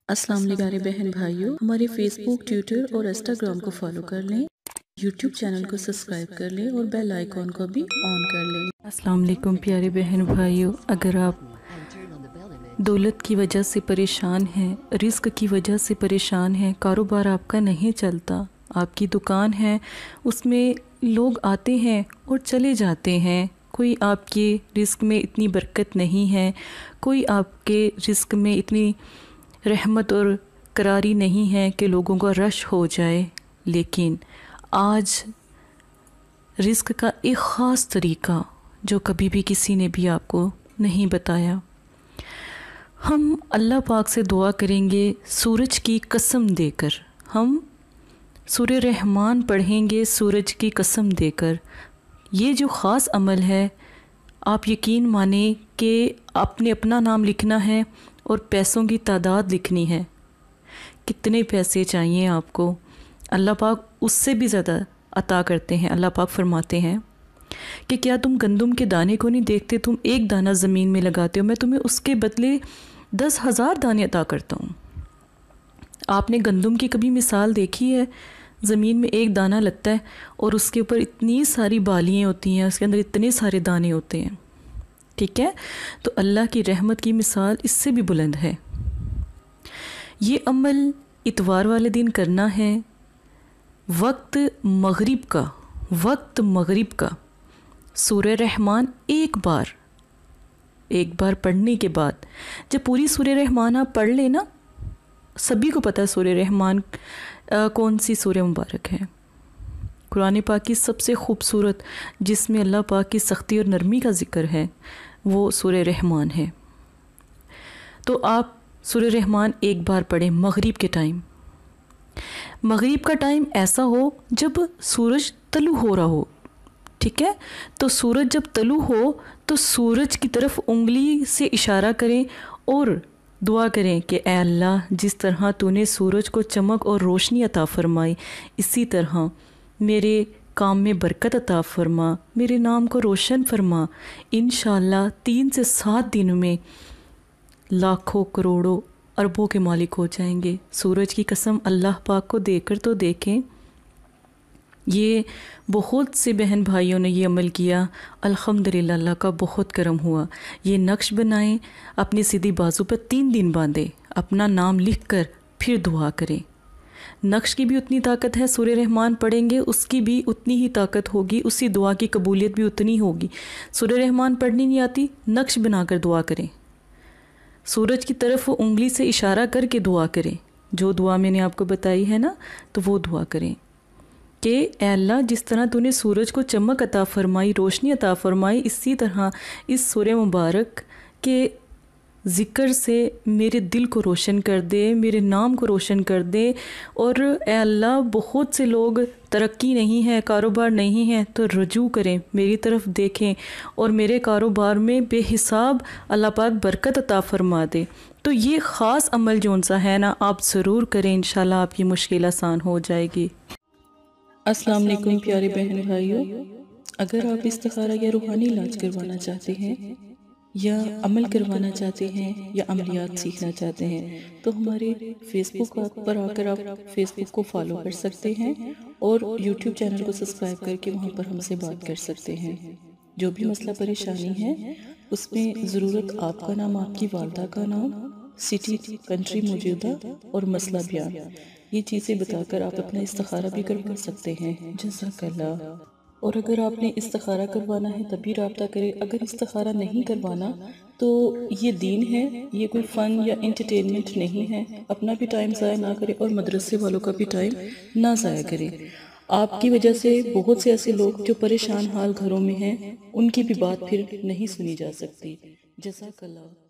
السلام علیکم پیارے بہن بھائیوں، ہمارے فیس بک، ٹویٹر اور انسٹاگرام کو فالو کر لیں، یوٹیوب چینل کو سبسکرائب کر لیں اور بیل آئیکن کو بھی آن کر لیں۔ السلام علیکم پیارے بہن بھائیوں، اگر آپ دولت کی وجہ سے پریشان ہیں، رزق کی وجہ سے پریشان ہیں، کاروبار آپ کا نہیں چلتا، آپ کی دکان ہے، اس میں لوگ آتے ہیں اور چلے جاتے ہیں، کوئی آپ کے رزق میں اتنی برکت نہیں ہے، کوئی آپ کے رزق میں اتنی رحمت اور قراری نہیں ہے کہ لوگوں کا رش ہو جائے، لیکن آج رزق کا ایک خاص طریقہ جو کبھی بھی کسی نے بھی آپ کو نہیں بتایا، ہم اللہ پاک سے دعا کریں گے سورج کی قسم دے کر، ہم سورہ رحمان پڑھیں گے سورج کی قسم دے کر۔ یہ جو خاص عمل ہے، آپ یقین مانیں کہ آپ نے اپنا نام لکھنا ہے اور پیسوں کی تعداد لکھنی ہے، کتنے پیسے چاہیے آپ کو، اللہ پاک اس سے بھی زیادہ عطا کرتے ہیں۔ اللہ پاک فرماتے ہیں کہ کیا تم گندم کے دانے کو نہیں دیکھتے، تم ایک دانہ زمین میں لگاتے ہو، میں تمہیں اس کے بدلے 10,000 دانے عطا کرتا ہوں۔ آپ نے گندم کی کبھی مثال دیکھی ہے؟ زمین میں ایک دانہ لگتا ہے اور اس کے اوپر اتنی ساری بالیاں ہوتی ہیں، اس کے اندر اتنے سارے دانے ہوتے ہیں، ٹھیک ہے؟ تو اللہ کی رحمت کی مثال اس سے بھی بلند ہے۔ یہ عمل اتوار والے دن کرنا ہے، وقت مغرب کا سورہ رحمان ایک بار پڑھنے کے بعد، جب پوری سورہ رحمان آپ پڑھ لیں نا، سبھی کو پتہ ہے سورہ رحمان کون سی سورہ مبارک ہے، قرآن پاک کی سب سے خوبصورت، جس میں اللہ پاک کی سختی اور نرمی کا ذکر ہے، وہ سورہ رحمان ہے۔ تو آپ سورہ رحمان ایک بار پڑھیں مغرب کے ٹائم۔ مغرب کا ٹائم ایسا ہو جب سورج طلوع ہو رہا ہو، ٹھیک ہے؟ تو سورج جب طلوع ہو تو سورج کی طرف انگلی سے اشارہ کریں اور دعا کریں کہ اے اللہ، جس طرح تو نے سورج کو چمک اور روشنی عطا فرمائی، اسی طرح میرے کام میں برکت عطا فرما، میرے نام کو روشن فرما، انشاءاللہ 3 سے 7 دن میں لاکھوں کروڑوں اربوں کے مالک ہو جائیں گے۔ سورج کی قسم، اللہ پاک کو دے کر تو دیکھیں۔ یہ بہت سے بہن بھائیوں نے یہ عمل کیا، الحمدللہ اللہ کا بہت کرم ہوا۔ یہ نقش بنائیں، اپنی سیدھی بازو پر 3 دن باندھیں، اپنا نام لکھ کر پھر دعا کریں۔ نقش کی بھی اتنی طاقت ہے، سورہ رحمان پڑھیں گے اس کی بھی اتنی ہی طاقت ہوگی، اسی دعا کی قبولیت بھی اتنی ہوگی۔ سورہ رحمان پڑھنی نہیں آتی، نقش بنا کر دعا کریں، سورج کی طرف انگلی سے اشارہ کر کے دعا کریں، جو دعا میں نے آپ کو بتائی ہے نا، تو وہ دعا کریں کہ اے اللہ، جس طرح تو نے سورج کو چمک عطا فرمائی، روشنی عطا فرمائی، اسی طرح اس سورہ مبارک کے ذکر سے میرے دل کو روشن کر دے، میرے نام کو روشن کر دے، اور اے اللہ، بہت سے لوگ ترقی نہیں ہے، کاروبار نہیں ہے، تو رجوع کریں، میری طرف دیکھیں اور میرے کاروبار میں بے حساب اللہ پاک برکت عطا فرما دے۔ تو یہ خاص عمل جون سا ہے نا، آپ ضرور کریں، انشاءاللہ آپ کی مشکل آسان ہو جائے گی۔ السلام علیکم پیارے بہن بھائیوں، اگر آپ استخارہ یا روحانی علاج کروانا چاہتے ہیں یا عمل کروانا چاہتے ہیں یا عملیات سیکھنا چاہتے ہیں تو ہمارے فیس بک پر آ کر آپ فیس بک کو فالو کر سکتے ہیں اور یوٹیوب چینل کو سبسکرائب کر کے وہاں پر ہم سے بات کر سکتے ہیں۔ جو بھی مسئلہ پریشانی ہے اس میں ضرورت آپ کا نام، آپ کی والدہ کا نام، سٹی، کنٹری موجودہ اور مسئلہ بیان، یہ چیزیں بتا کر آپ اپنا استخارہ بھی کروا سکتے ہیں۔ جزاک اللہ۔ اور اگر آپ نے استخارہ کروانا ہے تب بھی رابطہ کریں، اگر استخارہ نہیں کروانا تو یہ دین ہے، یہ کوئی فن یا انٹرٹینمنٹ نہیں ہے، اپنا بھی ٹائم ضائع نہ کریں اور مدرسے والوں کا بھی ٹائم نہ ضائع کریں۔ آپ کی وجہ سے بہت سے ایسے لوگ جو پریشان حال گھروں میں ہیں، ان کی بھی بات پھر نہیں سنی جا سکتی۔ جزاک اللہ۔